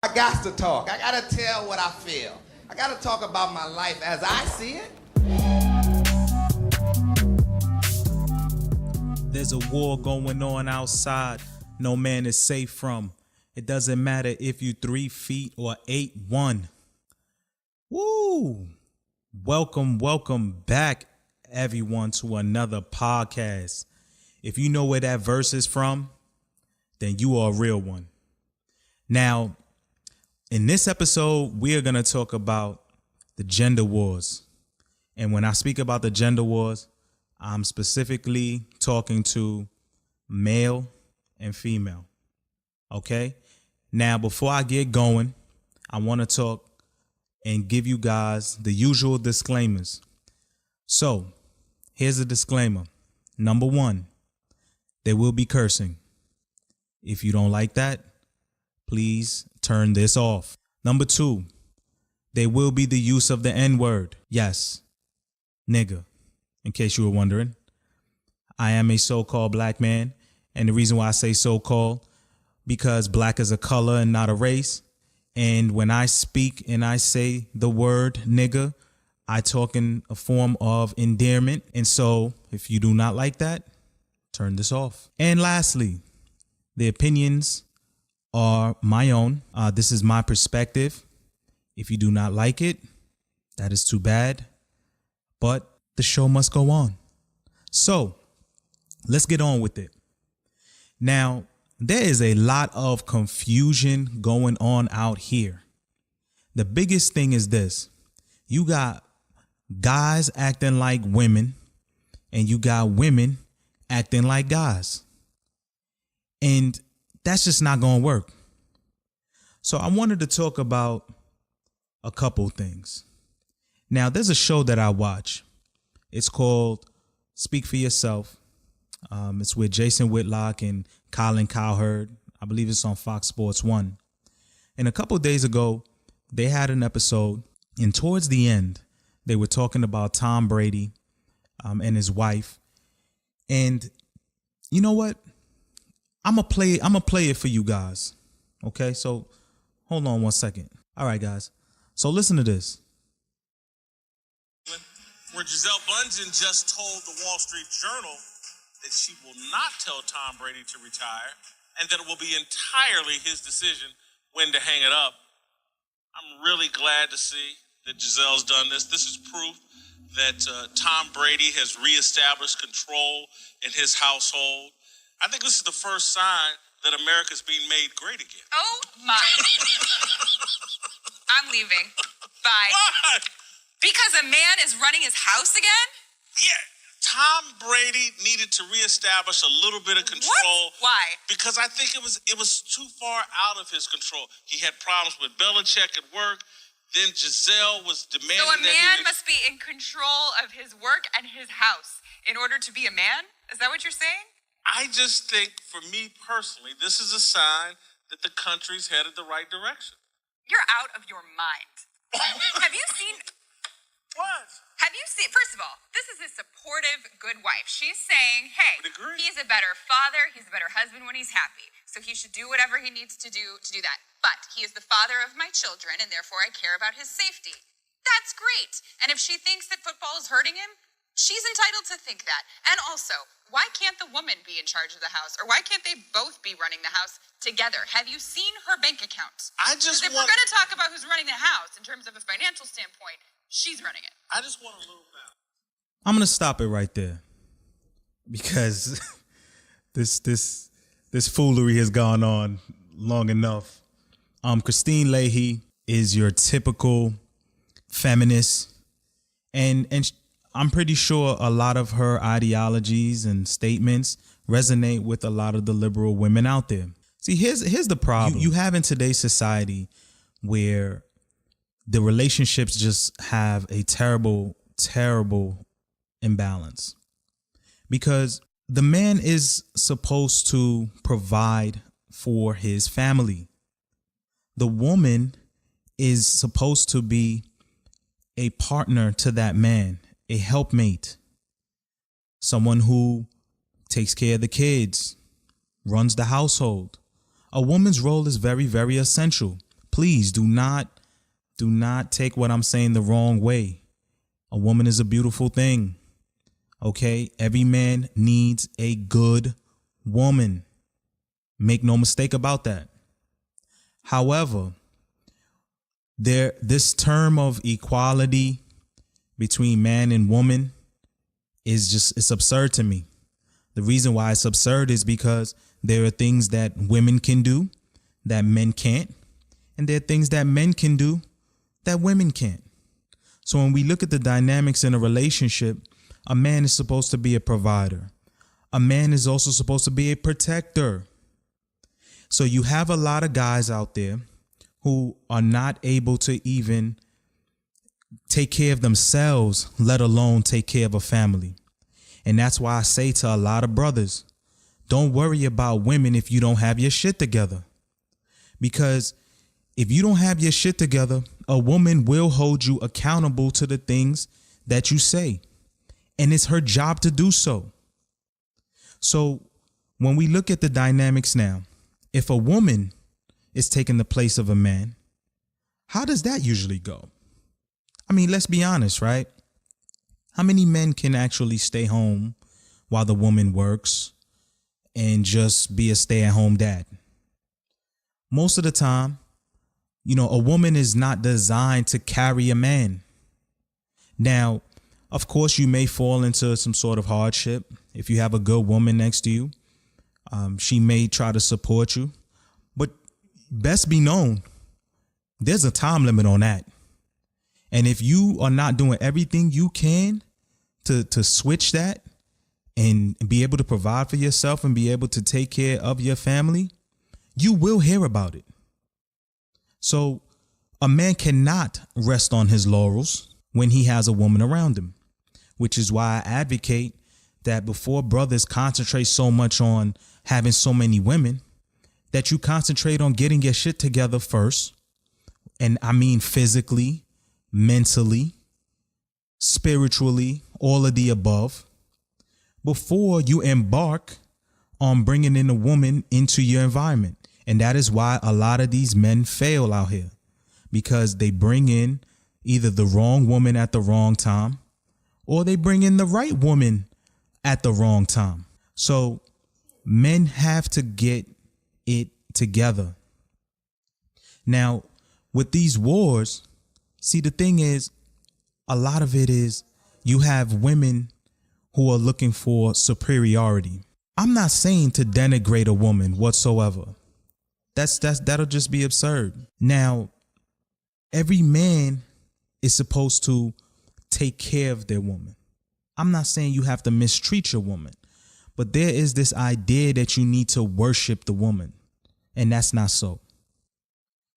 I got to talk. I got to tell what I feel. I got to talk about my life as I see it. There's a war going on outside no man is safe from. It doesn't matter if you 3 feet or 8'1". Woo! Welcome back, everyone, to another podcast. If you know where that verse is from, then you are a real one. Now, in this episode, we are going to talk about the gender wars. And when I speak about the gender wars, I'm specifically talking to male and female. Okay? Now, before I get going, I want to talk and give you guys the usual disclaimers. So, here's a disclaimer. Number 1, there will be cursing. If you don't like that, please turn this off. Number 2, there will be the use of the N-word. Yes, nigga, in case you were wondering. I am a so-called black man, and the reason why I say so-called, because black is a color and not a race. And when I speak and I say the word nigga, I talk in a form of endearment. And so if you do not like that, turn this off. And lastly, the opinions are my own. This is my perspective. If you do not like it, that is too bad. But the show must go on. So let's get on with it. Now, there is a lot of confusion going on out here. The biggest thing is this. You got guys acting like women, and you got women acting like guys. And that's just not going to work. So I wanted to talk about a couple things. Now, there's a show that I watch. It's called Speak for Yourself. It's with Jason Whitlock and Colin Cowherd. I believe it's on Fox Sports 1. And a couple of days ago, they had an episode, and towards the end, they were talking about Tom Brady and his wife. And you know what? I'm gonna play it for you guys. Okay, so hold on one second. All right, guys. So listen to this. Where Gisele Bundchen just told the Wall Street Journal that she will not tell Tom Brady to retire and that it will be entirely his decision when to hang it up. I'm really glad to see that Gisele's done this. This is proof that Tom Brady has reestablished control in his household. I think this is the first sign that America's being made great again. Oh my. I'm leaving. Bye. What? Because a man is running his house again? Yeah. Tom Brady needed to reestablish a little bit of control. What? Why? Because I think it was too far out of his control. He had problems with Belichick at work. Then Gisele was demanding So a that man must be in control of his work and his house in order to be a man? Is that what you're saying? I just think, for me personally, this is a sign that the country's headed the right direction. You're out of your mind. Have you seen... What? Have you seen... First of all, this is his supportive, good wife. She's saying, hey, I would agree. he's a better father, he's a better husband when he's happy. So he should do whatever he needs to do that. But he is the father of my children, and therefore I care about his safety. That's great. And if she thinks that football is hurting him, she's entitled to think that. And also, why can't the woman be in charge of the house? Or why can't they both be running the house together? Have you seen her bank account? Because if we're going to talk about who's running the house in terms of a financial standpoint, she's running it. I just want a little balance. I'm going to stop it right there. Because this foolery has gone on long enough. Kristine Leahy is your typical feminist. And I'm pretty sure a lot of her ideologies and statements resonate with a lot of the liberal women out there. See, here's the problem. You have in today's society where the relationships just have a terrible, terrible imbalance. Because the man is supposed to provide for his family. The woman is supposed to be a partner to that man, a helpmate, someone who takes care of the kids, runs the household. A woman's role is very, very essential. please do not take what I'm saying the wrong way. A woman is a beautiful thing. Okay? Every man needs a good woman. Make no mistake about that. However, this term of equality between man and woman it's absurd to me. The reason why it's absurd is because there are things that women can do that men can't, and there are things that men can do that women can't. So when we look at the dynamics in a relationship, a man is supposed to be a provider. A man is also supposed to be a protector. So you have a lot of guys out there who are not able to even take care of themselves, let alone take care of a family. And that's why I say to a lot of brothers, don't worry about women if you don't have your shit together. Because if you don't have your shit together, a woman will hold you accountable to the things that you say. And it's her job to do so. So when we look at the dynamics now, if a woman is taking the place of a man, how does that usually go? I mean, let's be honest, right? How many men can actually stay home while the woman works and just be a stay-at-home dad? Most of the time, a woman is not designed to carry a man. Now, of course, you may fall into some sort of hardship. If you have a good woman next to you, she may try to support you. But best be known, there's a time limit on that. And if you are not doing everything you can to switch that and be able to provide for yourself and be able to take care of your family, you will hear about it. So a man cannot rest on his laurels when he has a woman around him, which is why I advocate that before brothers concentrate so much on having so many women, that you concentrate on getting your shit together first. And I mean physically, mentally, spiritually, all of the above, before you embark on bringing in a woman into your environment. And that is why a lot of these men fail out here, because they bring in either the wrong woman at the wrong time, or they bring in the right woman at the wrong time. So men have to get it together. Now, with these wars, see, the thing is, a lot of it is you have women who are looking for superiority. I'm not saying to denigrate a woman whatsoever. That'll just be absurd. Now, every man is supposed to take care of their woman. I'm not saying you have to mistreat your woman, but there is this idea that you need to worship the woman, and that's not so.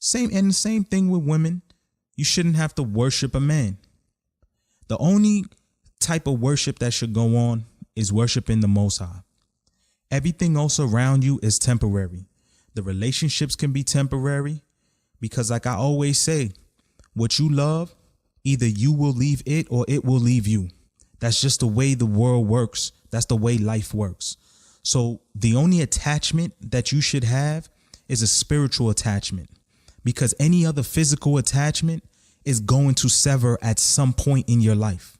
The same thing with women. You shouldn't have to worship a man. The only type of worship that should go on is worshiping the Most High. Everything else around you is temporary. The relationships can be temporary because, like I always say, what you love, either you will leave it or it will leave you. That's just the way the world works. That's the way life works. So the only attachment that you should have is a spiritual attachment, because any other physical attachment is going to sever at some point in your life.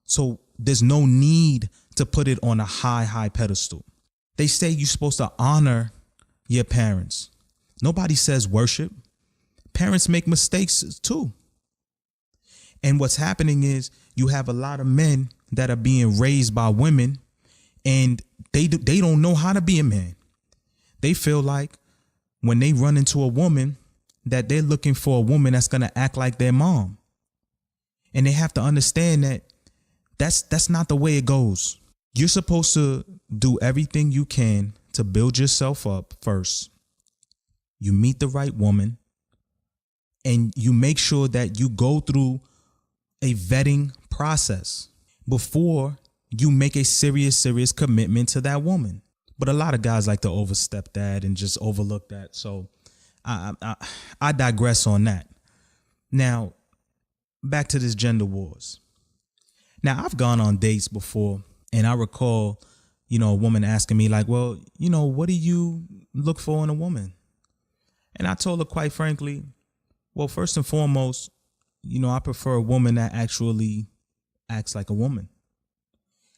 So there's no need to put it on a high pedestal. They say you're supposed to honor your parents. Nobody says worship. Parents make mistakes too. And what's happening is you have a lot of men that are being raised by women, and they don't know how to be a man. They feel like when they run into a woman that they're looking for a woman that's going to act like their mom. And they have to understand that that's not the way it goes. You're supposed to do everything you can to build yourself up first. You meet the right woman, and you make sure that you go through a vetting process before you make a serious commitment to that woman. But a lot of guys like to overstep that and just overlook that. So I digress on that. Now, back to this gender wars. Now, I've gone on dates before, and I recall, a woman asking me like, well, what do you look for in a woman? And I told her, quite frankly, well, first and foremost, I prefer a woman that actually acts like a woman.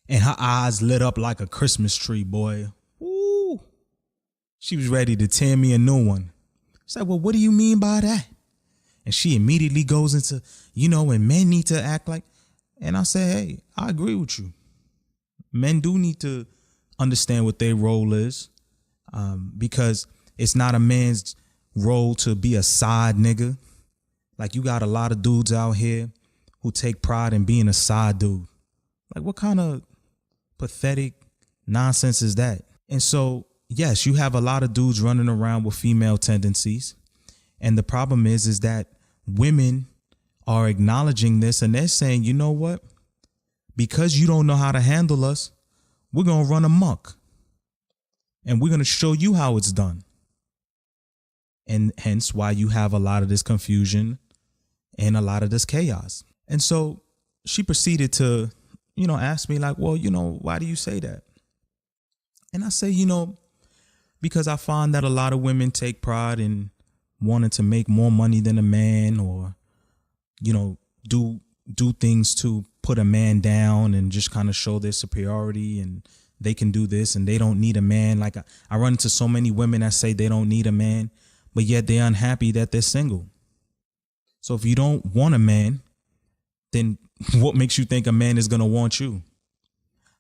And her eyes lit up like a Christmas tree, boy. Ooh. She was ready to tear me a new one. She's like, well, what do you mean by that? And she immediately goes into, and men need to act like. And I say, hey, I agree with you. Men do need to understand what their role is, because it's not a man's role to be a side nigga. Like, you got a lot of dudes out here who take pride in being a side dude. Like, what kind of pathetic nonsense is that? And so, yes, you have a lot of dudes running around with female tendencies. And the problem is that women are acknowledging this and they're saying, you know what? Because you don't know how to handle us, we're going to run amok. And we're going to show you how it's done. And hence why you have a lot of this confusion and a lot of this chaos. And so she proceeded to, ask me like, well, why do you say that? And I say, because I find that a lot of women take pride in wanting to make more money than a man, or, do things to put a man down and just kind of show their superiority, and they can do this and they don't need a man. Like, I run into so many women that say they don't need a man, but yet they're unhappy that they're single. So if you don't want a man, then what makes you think a man is going to want you?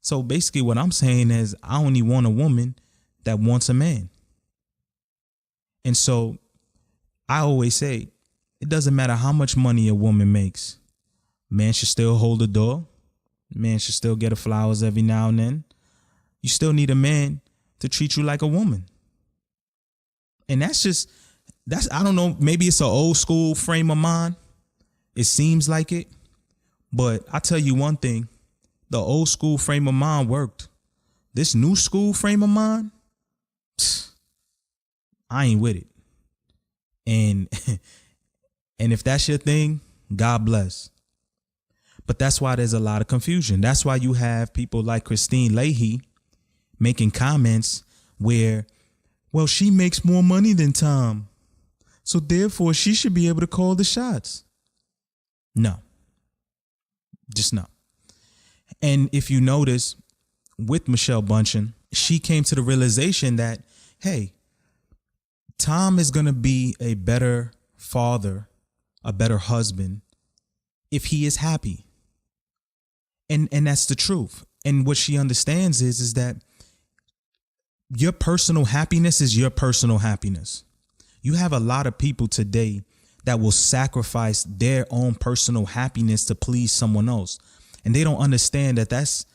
So basically what I'm saying is I only want a woman that wants a man. And so I always say it doesn't matter how much money a woman makes. Man should still hold the door. Man should still get her flowers every now and then. You still need a man to treat you like a woman. And that's I don't know, maybe it's an old school frame of mind. It seems like it. But I tell you one thing, the old school frame of mind worked. This new school frame of mind, I ain't with it. And if that's your thing, God bless. But that's why there's a lot of confusion. That's why you have people like Kristine Leahy making comments where, well, she makes more money than Tom, so therefore she should be able to call the shots. No. Just no. And if you notice, with Michelle Bundchen, she came to the realization that, hey, Tom is going to be a better father, a better husband, if he is happy. And that's the truth. And what she understands is that your personal happiness is your personal happiness. You have a lot of people today that will sacrifice their own personal happiness to please someone else. And they don't understand that that's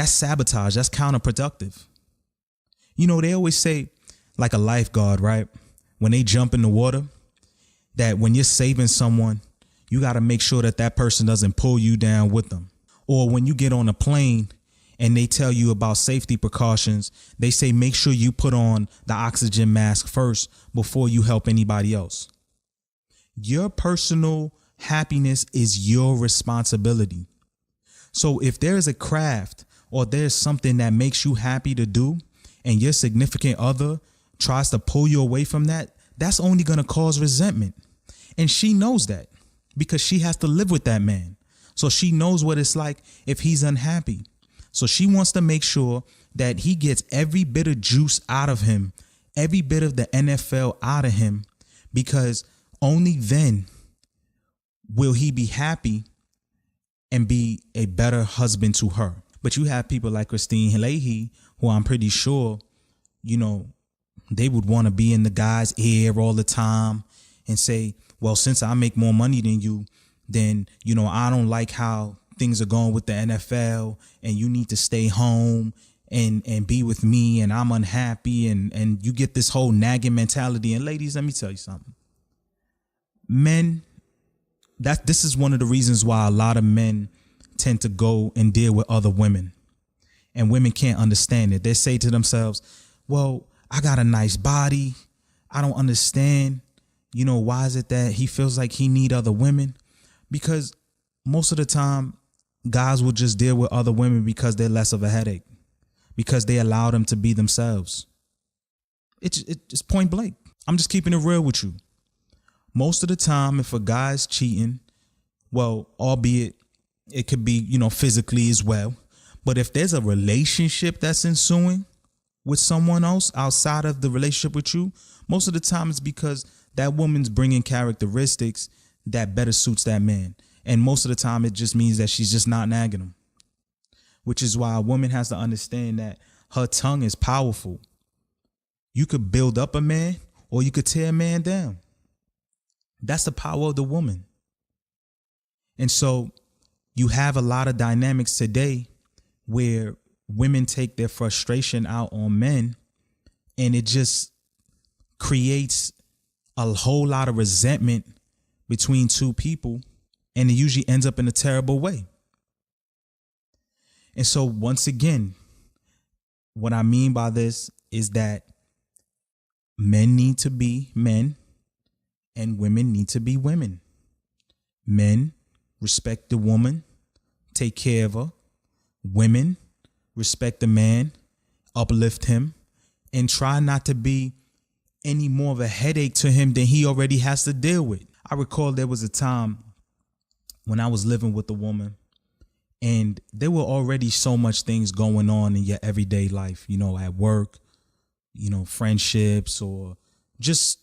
sabotage. That's counterproductive. They always say, like a lifeguard, right? When they jump in the water, that when you're saving someone, you got to make sure that person doesn't pull you down with them. Or when you get on a plane and they tell you about safety precautions, they say, make sure you put on the oxygen mask first before you help anybody else. Your personal happiness is your responsibility. So if there's a craft or there's something that makes you happy to do and your significant other tries to pull you away from that, that's only going to cause resentment. And she knows that because she has to live with that man. So she knows what it's like if he's unhappy. So she wants to make sure that he gets every bit of juice out of him, every bit of the NFL out of him, because only then will he be happy and be a better husband to her. But you have people like Kristine Leahy, who I'm pretty sure, they would want to be in the guy's ear all the time and say, well, since I make more money than you, then, I don't like how things are going with the NFL and you need to stay home and be with me and I'm unhappy. And you get this whole nagging mentality. And ladies, let me tell you something. Men, this is one of the reasons why a lot of men tend to go and deal with other women. And women can't understand it. They say to themselves, well, I got a nice body. I don't understand. Why is it that he feels like he need other women? Because most of the time, guys will just deal with other women because they're less of a headache, because they allow them to be themselves. It's point blank. I'm just keeping it real with you. Most of the time, if a guy's cheating, well, albeit it could be, physically as well. But if there's a relationship that's ensuing with someone else outside of the relationship with you, most of the time it's because that woman's bringing characteristics that better suits that man. And most of the time it just means that she's just not nagging him, which is why a woman has to understand that her tongue is powerful. You could build up a man or you could tear a man down. That's the power of the woman. And so you have a lot of dynamics today where women take their frustration out on men, and it just creates a whole lot of resentment between two people, and it usually ends up in a terrible way. And so once again, what I mean by this is that men need to be men and women need to be women. Men respect the woman, take care of her. Women respect the man, uplift him, and try not to be any more of a headache to him than he already has to deal with. I recall there was a time when I was living with a woman, and there were already so much things going on in your everyday life, at work, friendships, or just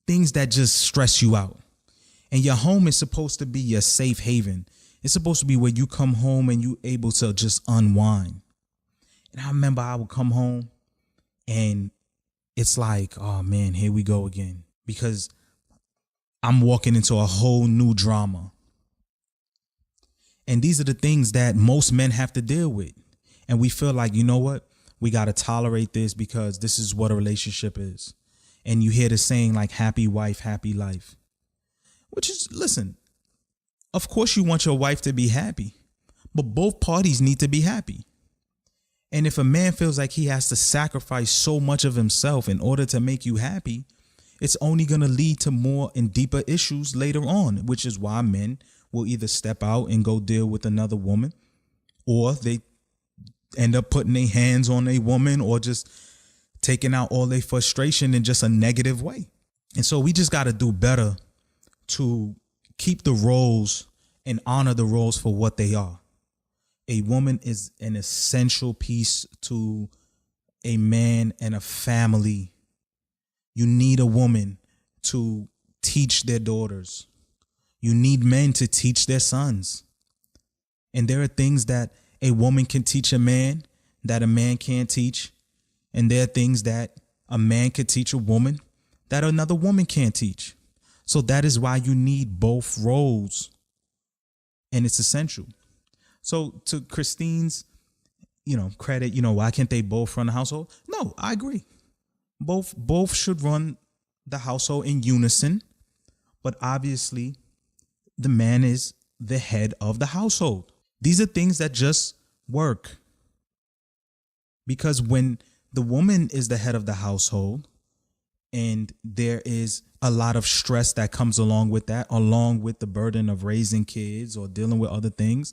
things that just stress you out. And your home is supposed to be your safe haven. It's supposed to be where you come home and you able to just unwind. And I remember I would come home and it's like, oh man, here we go again. Because I'm walking into a whole new drama. And these are the things that most men have to deal with. And we feel like, you know what? We got to tolerate this because this is what a relationship is. And you hear the saying like happy wife, happy life. Which is, listen, of course you want your wife to be happy, but both parties need to be happy. And if a man feels like he has to sacrifice so much of himself in order to make you happy, it's only going to lead to more and deeper issues later on, which is why men will either step out and go deal with another woman, or they end up putting their hands on a woman, or just taking out all their frustration in just a negative way. And so we just got to do better to keep the roles and honor the roles for what they are. A woman is an essential piece to a man and a family. You need a woman to teach their daughters. You need men to teach their sons. And there are things that a woman can teach a man that a man can't teach. And there are things that a man could teach a woman that another woman can't teach. So that is why you need both roles. And it's essential. So to Kristine's, credit, why can't they both run the household? No, I agree. Both should run the household in unison. But obviously, the man is the head of the household. These are things that just work. Because when the woman is the head of the household, and there is a lot of stress that comes along with that, along with the burden of raising kids or dealing with other things,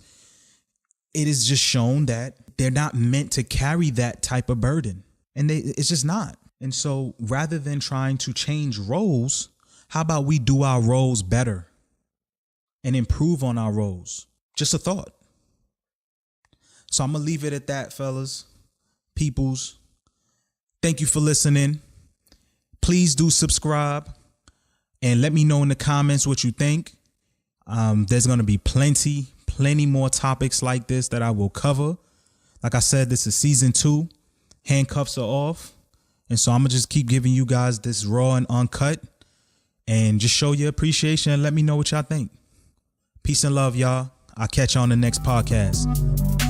it is just shown that they're not meant to carry that type of burden. And it's just not. And so rather than trying to change roles, how about we do our roles better and improve on our roles? Just a thought. So I'm going to leave it at that, fellas, peoples. Thank you for listening. Please do subscribe and let me know in the comments what you think. There's going to be plenty more topics like this that I will cover. Like I said, this is season 2. Handcuffs are off. And so I'm going to just keep giving you guys this raw and uncut and just show your appreciation and let me know what y'all think. Peace and love, y'all. I'll catch you on the next podcast.